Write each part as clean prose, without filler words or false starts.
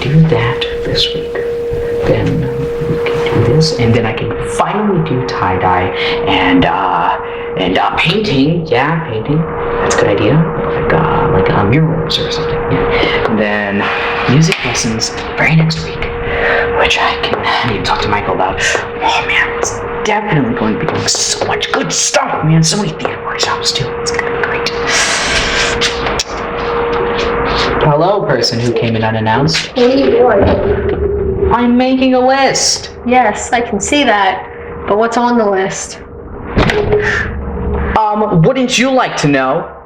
do that this week, then we can do this, and then I can finally do tie-dye and painting. Yeah, painting. That's a good idea. Like murals or something. Yeah. And then music lessons very next week, which I need to talk to Michael about. Oh man, it's definitely going to be doing so much good stuff, man. So many theater workshops too. It's gonna be great. Hello, person who came in unannounced. What are you doing? I'm making a list. Yes, I can see that. But what's on the list? Wouldn't you like to know?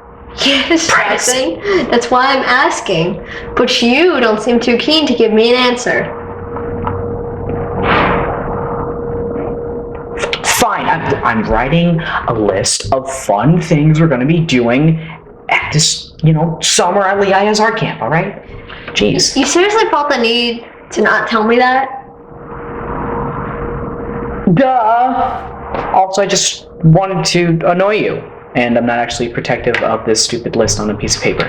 Yes, Jackson. That's why I'm asking. But you don't seem too keen to give me an answer. Fine, I'm writing a list of fun things we're going to be doing at this, summer at Leaya's art camp, all right? Jeez. You seriously felt the need to not tell me that? Duh. Also, I just wanted to annoy you, and I'm not actually protective of this stupid list on a piece of paper.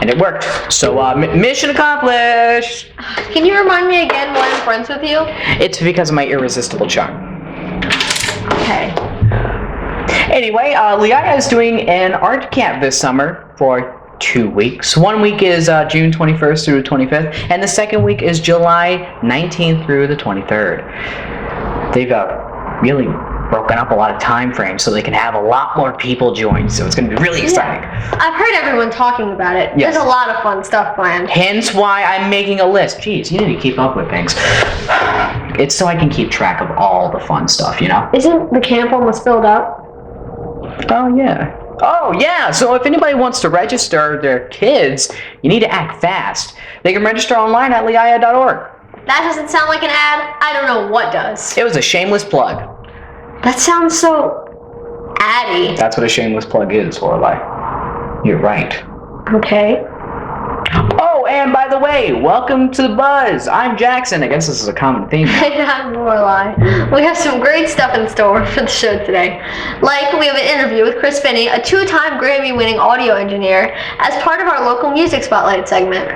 And it worked. So, mission accomplished. Can you remind me again why I'm friends with you? It's because of my irresistible charm. Okay. Anyway, Leaya is doing an art camp this summer for 2 weeks. 1 week is June 21st through the 25th, and the second week is July 19th through the 23rd. They've really broken up a lot of time frames so they can have a lot more people join, so it's going to be really exciting. Yeah. I've heard everyone talking about it. Yes. There's a lot of fun stuff planned. Hence why I'm making a list. Jeez, you need to keep up with things. It's so I can keep track of all the fun stuff, Isn't the camp almost filled up? Oh, yeah. So if anybody wants to register their kids, you need to act fast. They can register online at leaya.org. That doesn't sound like an ad. I don't know what does. It was a shameless plug. That sounds so addy. That's what a shameless plug is, Lorelai. You're right. Okay. Oh, and by the way, welcome to the Buzz. I'm Jackson. I guess this is a common theme. Hey, I'm Lorelai. We have some great stuff in store for the show today. Like, we have an interview with Chris Finney, a 2-time Grammy-winning audio engineer, as part of our local music spotlight segment.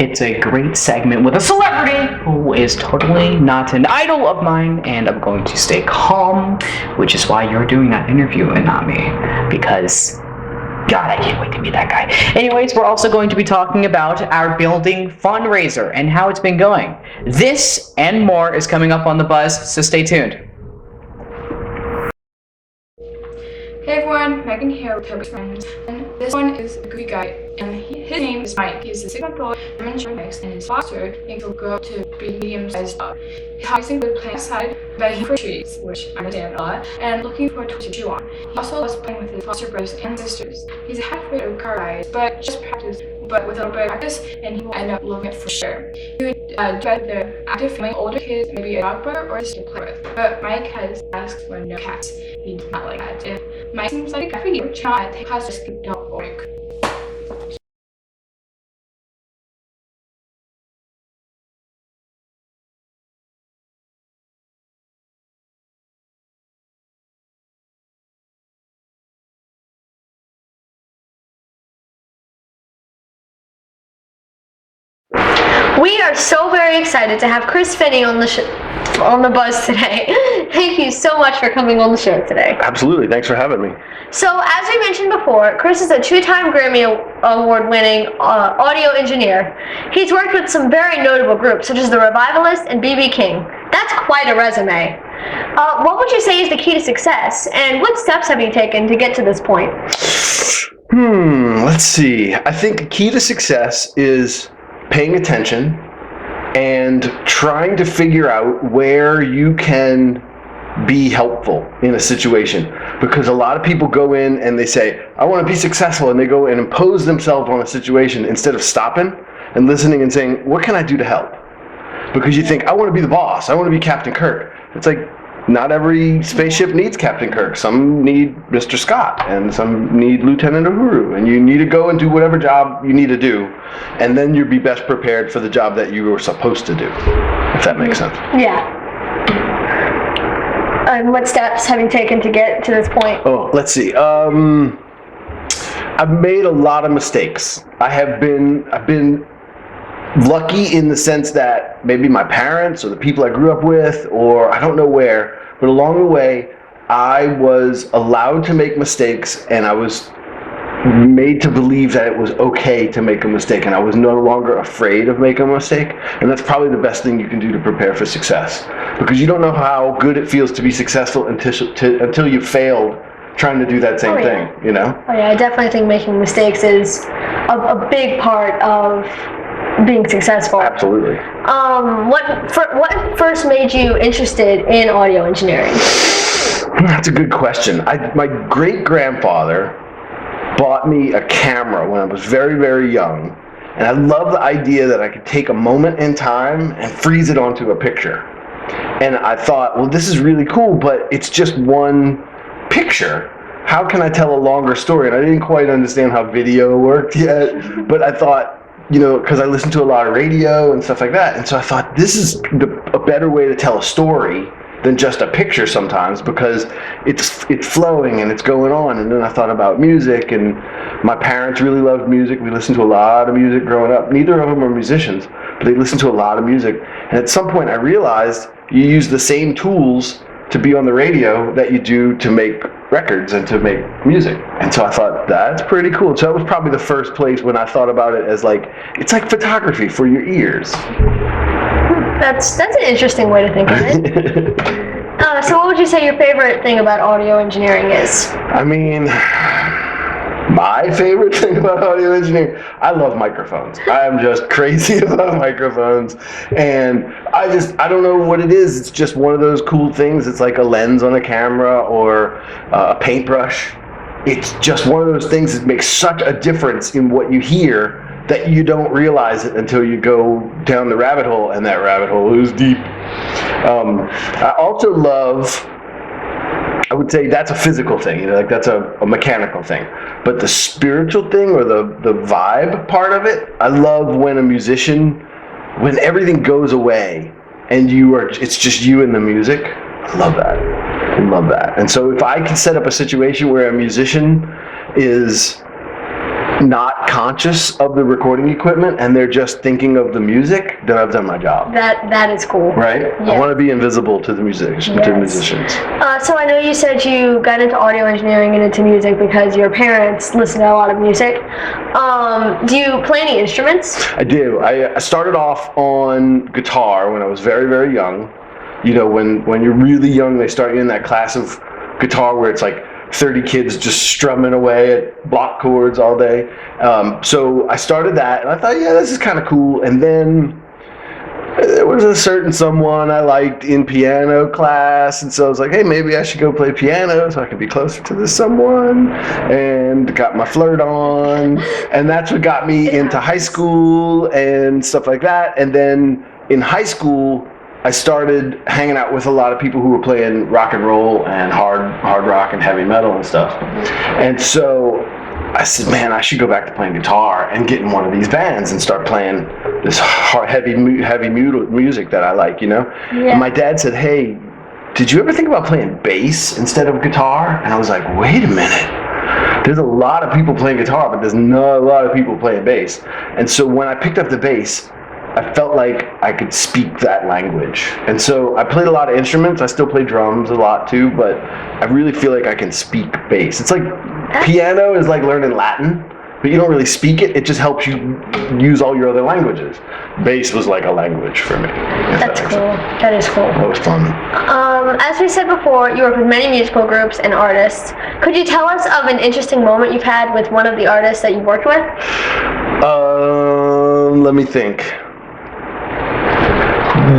It's a great segment with a celebrity who is totally not an idol of mine, and I'm going to stay calm, which is why you're doing that interview and not me, because God, I can't wait to meet that guy. Anyways, we're also going to be talking about our building fundraiser and how it's been going. This and more is coming up on The Buzz, so stay tuned. Hey everyone, Megan here with her best friend, and this one is a goofy guy, and his name is Mike. He's a 6-month-old German Shepherd mix, and his foster thinks he'll grow up to be a medium-sized dog. His hobbies include playing outside, begging for treats, which I understand a lot, and looking for a toy to chew on. He also loves playing with his foster brothers and sisters. He's a half-afraid of car rides, but with a little bit of practice, and he will end up loving it for sure. He would dread the active feeling older kids, maybe a dog brother or a sister to play with. But Mike has asked for no cats. He does not like cats. If Mike seems like a guy for you, check out at takehouse.org. We are so very excited to have Chris Finney on the Buzz today. Thank you so much for coming on the show today. Absolutely. Thanks for having me. So, as we mentioned before, Chris is a 2-time Grammy Award-winning audio engineer. He's worked with some very notable groups, such as The Revivalists and B.B. King. That's quite a resume. What would you say is the key to success, and what steps have you taken to get to this point? Let's see. I think the key to success is paying attention and trying to figure out where you can be helpful in a situation, because a lot of people go in and they say, I want to be successful, and they go and impose themselves on a situation instead of stopping and listening and saying, what can I do to help? Because you think, I want to be the boss, I want to be Captain Kirk. It's like, not every spaceship needs Captain Kirk. Some need Mr. Scott, and some need Lieutenant Uhuru, and you need to go and do whatever job you need to do, and then you'll be best prepared for the job that you were supposed to do, if that makes sense. Yeah. And what steps have you taken to get to this point? Oh, let's see. I've made a lot of mistakes. I've been lucky in the sense that maybe my parents or the people I grew up with, or I don't know where, but along the way, I was allowed to make mistakes, and I was made to believe that it was okay to make a mistake, and I was no longer afraid of making a mistake. And that's probably the best thing you can do to prepare for success, because you don't know how good it feels to be successful until you failed trying to do that same thing, you know? Oh yeah, I definitely think making mistakes is a big part of being successful. Absolutely. What first made you interested in audio engineering? That's a good question. My great-grandfather bought me a camera when I was very, very young, and I love the idea that I could take a moment in time and freeze it onto a picture. And I thought, well, this is really cool, but it's just one picture. How can I tell a longer story? And I didn't quite understand how video worked yet, but I thought, you know, because I listened to a lot of radio and stuff like that, and so I thought this is a better way to tell a story than just a picture sometimes, because it's flowing and it's going on. And then I thought about music, and my parents really loved music. We listened to a lot of music growing up. Neither of them are musicians, but they listened to a lot of music. And at some point I realized you use the same tools to be on the radio that you do to make records and to make music. And so I thought, that's pretty cool. So that was probably the first place when I thought about it as like, it's like photography for your ears. That's an interesting way to think of it. So what would you say your favorite thing about audio engineering is? I mean, my favorite thing about audio engineering, I love microphones. I am just crazy about microphones. And I don't know what it is. It's just one of those cool things. It's like a lens on a camera or a paintbrush. It's just one of those things that makes such a difference in what you hear that you don't realize it until you go down the rabbit hole, and that rabbit hole is deep. I also love, I would say that's a physical thing, you know, like that's a mechanical thing. But the spiritual thing, or the vibe part of it, I love when a musician, when everything goes away and it's just you and the music. I love that. I love that. And so if I could set up a situation where a musician is not conscious of the recording equipment and they're just thinking of the music, then I've done my job. That is cool. Right? Yeah. I want to be invisible to the musicians. So I know you said you got into audio engineering and into music because your parents listen to a lot of music. Do you play any instruments? I do. I started off on guitar when I was very, very young. You know, when you're really young, they start you in that class of guitar where it's like 30 kids just strumming away at block chords all day. So I started that, and I thought, yeah, this is kind of cool. And then there was a certain someone I liked in piano class, and so I was like, hey, maybe I should go play piano so I can be closer to this someone, and got my flirt on. And that's what got me into high school and stuff like that. And then in high school, I started hanging out with a lot of people who were playing rock and roll and hard rock and heavy metal and stuff. And so I said, man, I should go back to playing guitar and get in one of these bands and start playing this heavy music that I like, you know? Yeah. And my dad said, hey, did you ever think about playing bass instead of guitar? And I was like, wait a minute. There's a lot of people playing guitar, but there's not a lot of people playing bass. And so when I picked up the bass, I felt like I could speak that language. And so I played a lot of instruments. I still play drums a lot too, but I really feel like I can speak bass. It's like piano is like learning Latin, but you don't really speak it. It just helps you use all your other languages. Bass was like a language for me. That's cool. That is cool. That was fun. As we said before, you work with many musical groups and artists. Could you tell us of an interesting moment you've had with one of the artists that you've worked with? Let me think.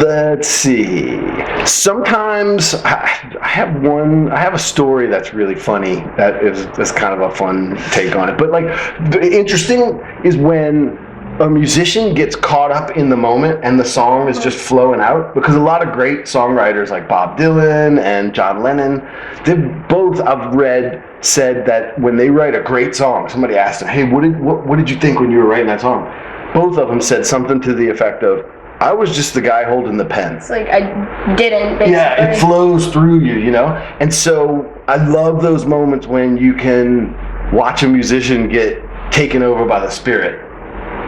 Let's see. Sometimes I have a story that's really funny. That's kind of a fun take on it. But like, the interesting is when a musician gets caught up in the moment and the song is just flowing out. Because a lot of great songwriters like Bob Dylan and John Lennon, they both, I've read, said that when they write a great song, somebody asked them, hey, what did you think when you were writing that song? Both of them said something to the effect of, I was just the guy holding the pen. It's like I didn't, basically. Yeah, it flows through you, you know? And so I love those moments when you can watch a musician get taken over by the spirit.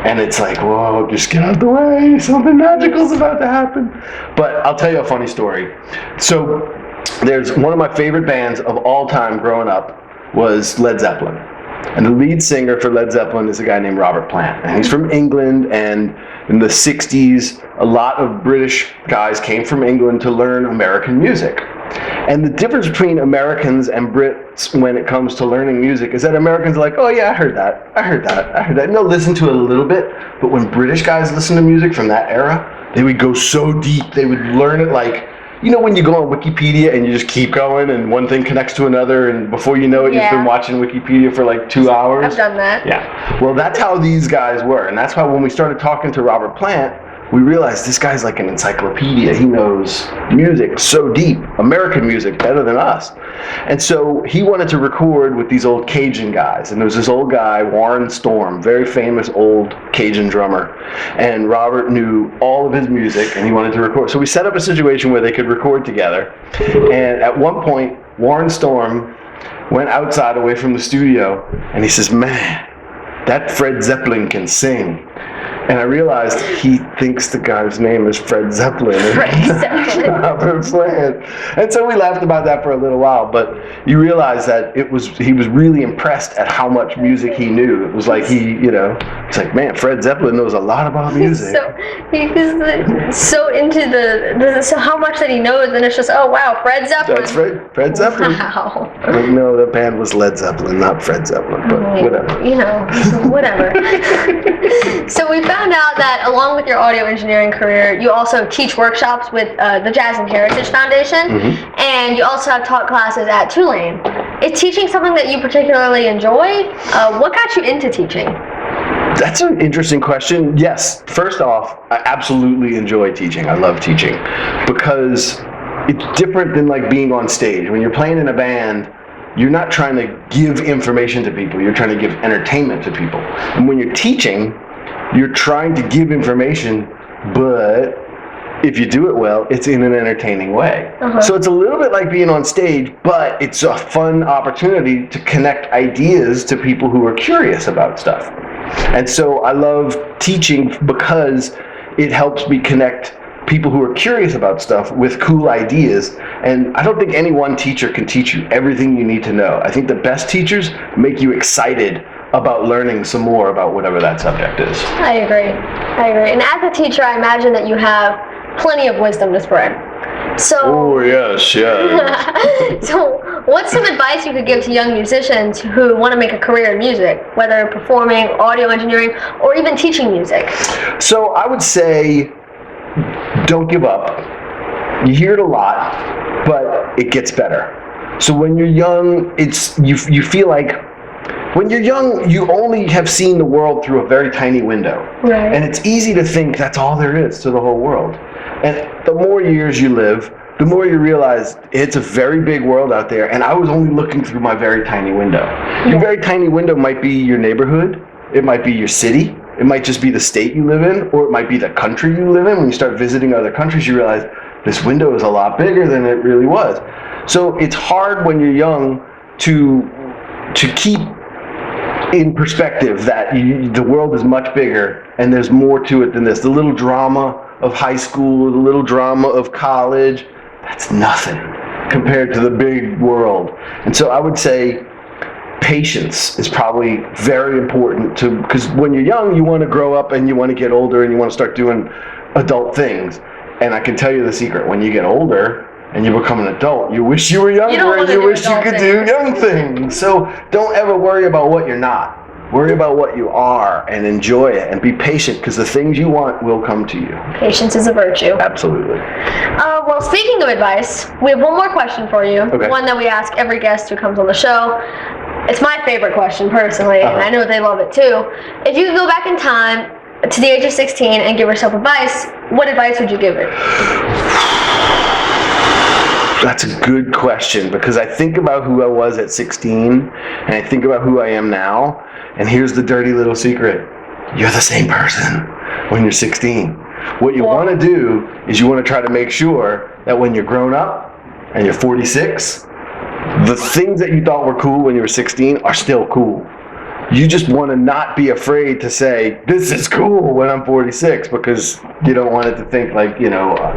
And it's like, whoa, just get out of the way. Something magical's about to happen. But I'll tell you a funny story. So there's one of my favorite bands of all time growing up was Led Zeppelin. And the lead singer for Led Zeppelin is a guy named Robert Plant. And he's from England, and in the 60s, a lot of British guys came from England to learn American music. And the difference between Americans and Brits when it comes to learning music is that Americans are like, oh yeah, I heard that. And they'll listen to it a little bit, but when British guys listen to music from that era, they would go so deep, they would learn it like, you know when you go on Wikipedia and you just keep going and one thing connects to another and before you know it, you've been watching Wikipedia for like 2 hours? I've done that. Yeah. Well, that's how these guys were. And that's why when we started talking to Robert Plant, we realized this guy's like an encyclopedia. He knows music so deep, American music, better than us. And so he wanted to record with these old Cajun guys. And there was this old guy, Warren Storm, very famous old Cajun drummer. And Robert knew all of his music and he wanted to record. So we set up a situation where they could record together. And at one point, Warren Storm went outside away from the studio and he says, man, that Fred Zeppelin can sing. And I realized he thinks the guy's name is Fred Zeppelin. Robert Plant. And so we laughed about that for a little while, but you realize that he was really impressed at how much music he knew. It was like it's like, man, Fred Zeppelin knows a lot about music. He's so into so how much that he knows, and it's just, oh wow, Fred Zeppelin. That's Fred Zeppelin. Wow. No, the band was Led Zeppelin, not Fred Zeppelin, but whatever. Whatever. So we found out that along with your audio engineering career, you also teach workshops with the Jazz and Heritage Foundation, and you also have taught classes at Tulane. Is teaching something that you particularly enjoy? What got you into teaching? That's an interesting question. Yes, first off, I absolutely enjoy teaching. I love teaching because it's different than like being on stage. When you're playing in a band, you're not trying to give information to people, you're trying to give entertainment to people. And when you're teaching, you're trying to give information, but if you do it well, it's in an entertaining way. So it's a little bit like being on stage, but it's a fun opportunity to connect ideas to people who are curious about stuff. And so I love teaching because it helps me connect people who are curious about stuff with cool ideas. And I don't think any one teacher can teach you everything you need to know. I think the best teachers make you excited about learning some more about whatever that subject is. I agree. And as a teacher, I imagine that you have plenty of wisdom to spread. So, oh, yes. So what's some advice you could give to young musicians who want to make a career in music, whether performing, audio engineering, or even teaching music? So I would say, don't give up. You hear it a lot, but it gets better. So when you're young, you feel like when you're young, you only have seen the world through a very tiny window. Right. And it's easy to think that's all there is to the whole world. And the more years you live, the more you realize it's a very big world out there, and I was only looking through my very tiny window. Your very tiny window might be your neighborhood, it might be your city, it might just be the state you live in, or it might be the country you live in. When you start visiting other countries, you realize this window is a lot bigger than it really was. So it's hard when you're young to keep in perspective that the world is much bigger and there's more to it than this. The little drama of high school, the little drama of college, that's nothing compared to the big world. And so I would say patience is probably very important because when you're young, you want to grow up and you want to get older and you want to start doing adult things. And I can tell you the secret, when you get older and you become an adult, you wish you were younger and you wish you could do young things. So don't ever worry about what you're not. Worry about what you are and enjoy it and be patient because the things you want will come to you. Patience is a virtue. Absolutely. Well, speaking of advice, we have one more question for you. Okay. One that we ask every guest who comes on the show. It's my favorite question personally, and I know they love it too. If you could go back in time to the age of 16 and give yourself advice, what advice would you give it? That's a good question because I think about who I was at 16 and I think about who I am now, and here's the dirty little secret. You're the same person when you're 16. What you want to do is you want to try to make sure that when you're grown up and you're 46, the things that you thought were cool when you were 16 are still cool. You just want to not be afraid to say, this is cool when I'm 46, because you don't want it to think like,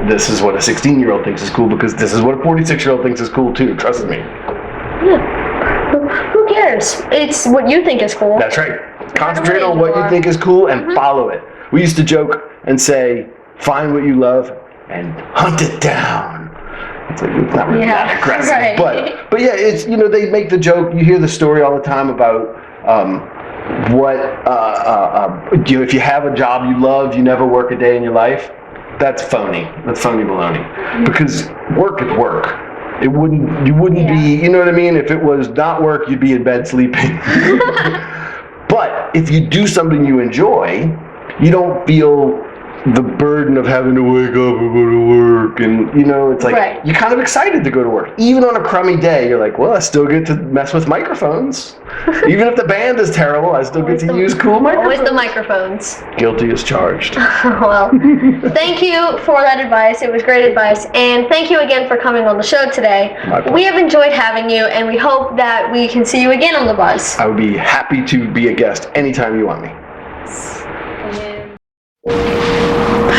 this is what a 16-year-old thinks is cool, because this is what a 46-year-old thinks is cool too, trust me. Yeah. Who cares? It's what you think is cool. That's right. Concentrate on what you think is cool and follow it. We used to joke and say, find what you love and hunt it down. It's not really that aggressive, right. but yeah, it's they make the joke. You hear the story all the time about if you have a job you love, you never work a day in your life. That's phony. That's phony baloney. Because work is work. You wouldn't be. You know what I mean? If it was not work, you'd be in bed sleeping. But if you do something you enjoy, you don't feel the burden of having to wake up and go to work, and it's like you're kind of excited to go to work. Even on a crummy day, you're like, well, I still get to mess with microphones. Even if the band is terrible, I still get to use cool microphones. Always the microphones. Guilty as charged. Well, thank you for that advice. It was great advice, and thank you again for coming on the show today. We have enjoyed having you, and we hope that we can see you again on The Buzz. I would be happy to be a guest anytime you want me.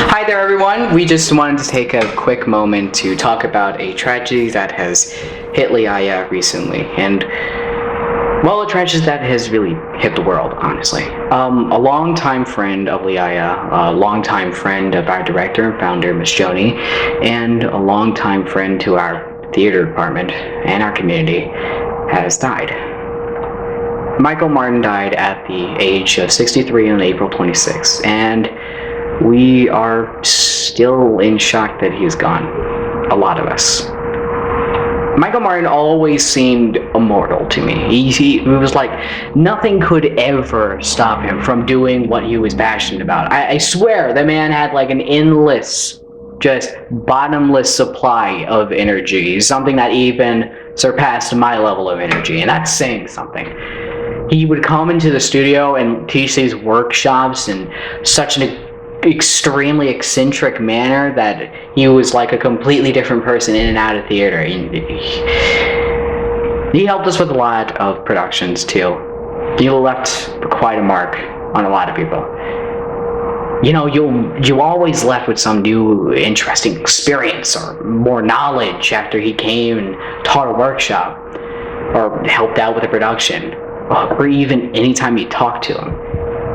Hi there, everyone. We just wanted to take a quick moment to talk about a tragedy that has hit Liaya recently, and a tragedy that has really hit the world, honestly. A longtime friend of Liaya, a longtime friend of our director and founder, Miss Joni, and a longtime friend to our theater department and our community has died. Michael Martin died at the age of 63 on April 26th, and we are still in shock that he's gone. A lot of us. Michael Martin always seemed immortal to me. He was like, nothing could ever stop him from doing what he was passionate about. I swear, the man had like an endless, just bottomless supply of energy. Something that even surpassed my level of energy, and that's saying something. He would come into the studio and teach these workshops in such an extremely eccentric manner that he was like a completely different person in and out of theater. He helped us with a lot of productions too. He left quite a mark on a lot of people. You always left with some new interesting experience or more knowledge after he came and taught a workshop or helped out with a production, or even anytime you talked to him.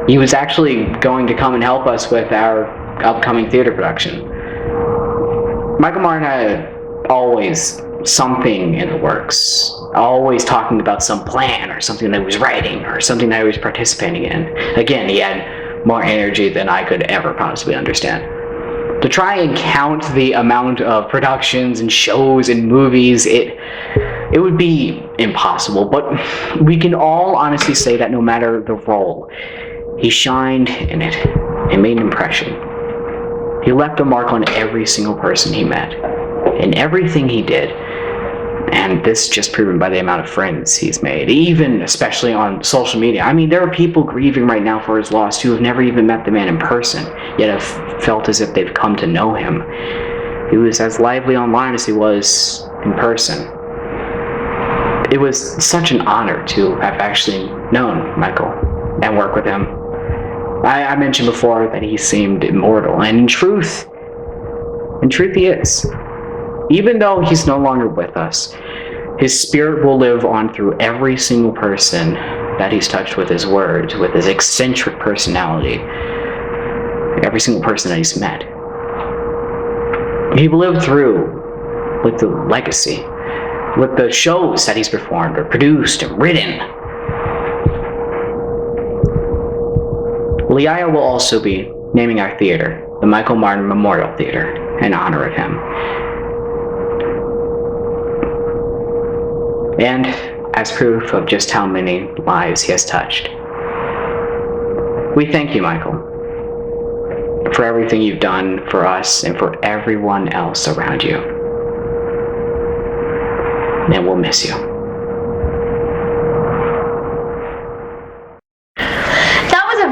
He was actually going to come and help us with our upcoming theater production. Michael Martin had always something in the works, always talking about some plan or something that he was writing or something that he was participating in. Again, he had more energy than I could ever possibly understand. To try and count the amount of productions and shows and movies, it would be impossible, but we can all honestly say that no matter the role, he shined in it and made an impression. He left a mark on every single person he met and everything he did. And this is just proven by the amount of friends he's made, even especially on social media. I mean, there are people grieving right now for his loss who have never even met the man in person, yet have felt as if they've come to know him. He was as lively online as he was in person. It was such an honor to have actually known Michael and work with him. I mentioned before that he seemed immortal, and in truth he is. Even though he's no longer with us, his spirit will live on through every single person that he's touched with his words, with his eccentric personality, every single person that he's met. He will live through with the legacy, with the shows that he's performed or produced and written. Liaya will also be naming our theater the Michael Martin Memorial Theater in honor of him. And as proof of just how many lives he has touched. We thank you, Michael, for everything you've done for us and for everyone else around you. And we'll miss you.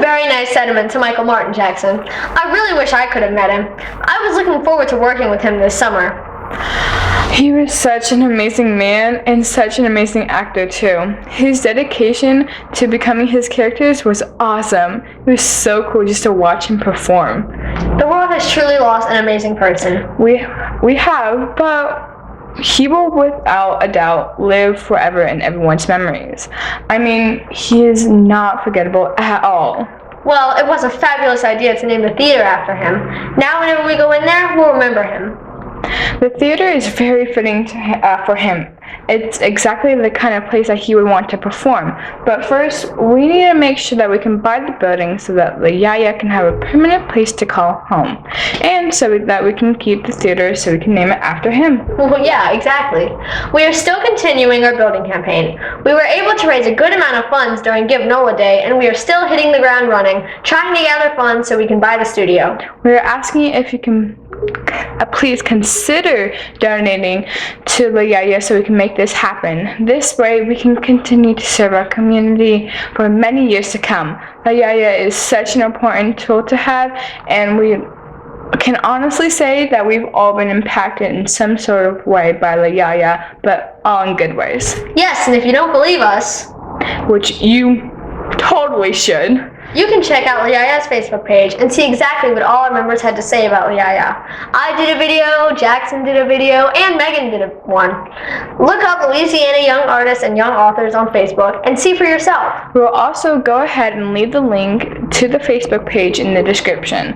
Very nice sentiment to Michael Martin, Jackson. I really wish I could have met him. I was looking forward to working with him this summer. He was such an amazing man and such an amazing actor too. His dedication to becoming his characters was awesome. It was so cool just to watch him perform. The world has truly lost an amazing person. We have, but he will without a doubt live forever in everyone's memories. I mean, he is not forgettable at all. Well, it was a fabulous idea to name the theater after him. Now whenever we go in there, we'll remember him. The theater is very fitting for him. It's exactly the kind of place that he would want to perform. But first, we need to make sure that we can buy the building so that the Yaya can have a permanent place to call home. And so that we can keep the theater so we can name it after him. Well, yeah, exactly. We are still continuing our building campaign. We were able to raise a good amount of funds during Give NOLA Day, and we are still hitting the ground running, trying to gather funds so we can buy the studio. We are asking if you can please consider donating to the Yaya so we can make this happen. This way we can continue to serve our community for many years to come. The Yaya is such an important tool to have, and we can honestly say that we've all been impacted in some sort of way by the Yaya, but all in good ways. Yes, and if you don't believe us, which you totally should, you can check out Liaya's Facebook page and see exactly what all our members had to say about Liaya. I did a video, Jackson did a video, and Megan did one. Look up Louisiana Young Artists and Young Authors on Facebook and see for yourself. We'll also go ahead and leave the link to the Facebook page in the description.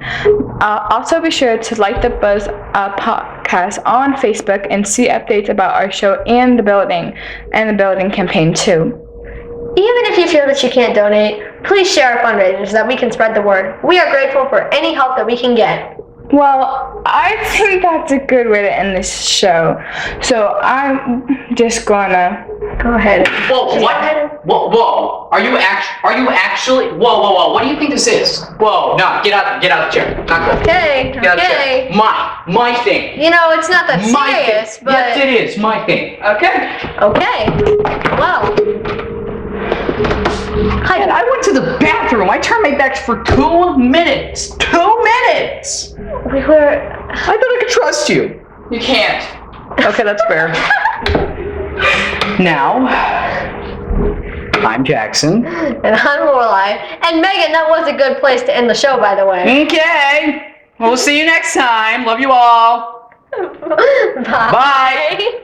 Also be sure to like the Buzz podcast on Facebook and see updates about our show and the building campaign too. Even if you feel that you can't donate, please share our fundraisers so that we can spread the word. We are grateful for any help that we can get. Well, I think that's a good way to end this show. So I'm just gonna go ahead. Whoa, what? Whoa. Are you actually? Whoa. What do you think this is? Whoa, no, get out of the chair. Not good. Okay. Get out of the chair. My thing. You know, it's not that serious, but yes, it is my thing. Okay. Well. And I went to the bathroom. I turned my back for 2 minutes. 2 minutes. I thought I could trust you. You can't. Okay, that's fair. Now, I'm Jackson. And I'm Lorelai. And Megan, that was a good place to end the show, by the way. Okay. We'll see you next time. Love you all. Bye. Bye.